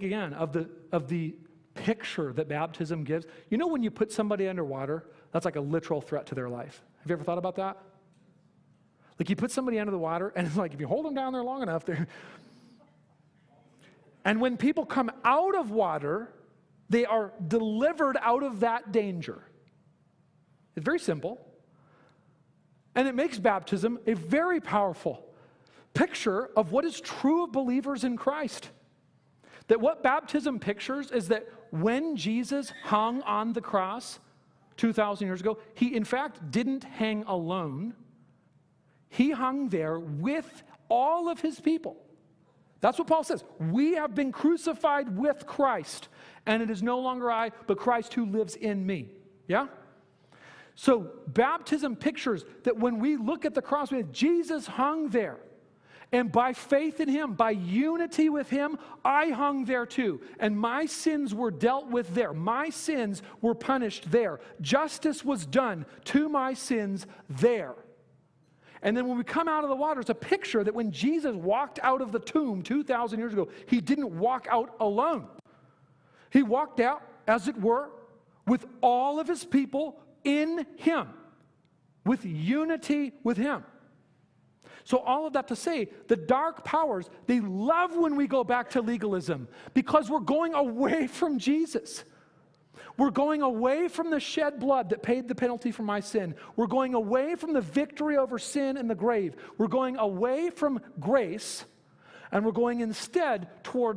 again of the picture that baptism gives. You know when you put somebody underwater, that's like a literal threat to their life. Have you ever thought about that? Like you put somebody under the water, and it's like if you hold them down there long enough, and when people come out of water, they are delivered out of that danger. It's very simple. And it makes baptism a very powerful picture of what is true of believers in Christ. That what baptism pictures is that when Jesus hung on the cross 2,000 years ago, he in fact didn't hang alone. He hung there with all of his people. That's what Paul says. We have been crucified with Christ, and it is no longer I, but Christ who lives in me. Yeah? So baptism pictures that when we look at the cross, Jesus hung there. And by faith in him, by unity with him, I hung there too. And my sins were dealt with there. My sins were punished there. Justice was done to my sins there. And then when we come out of the water, it's a picture that when Jesus walked out of the tomb 2,000 years ago, he didn't walk out alone. He walked out, as it were, with all of his people in him, with unity with him. So all of that to say, the dark powers, they love when we go back to legalism because we're going away from Jesus. We're going away from the shed blood that paid the penalty for my sin. We're going away from the victory over sin and the grave. We're going away from grace, and we're going instead toward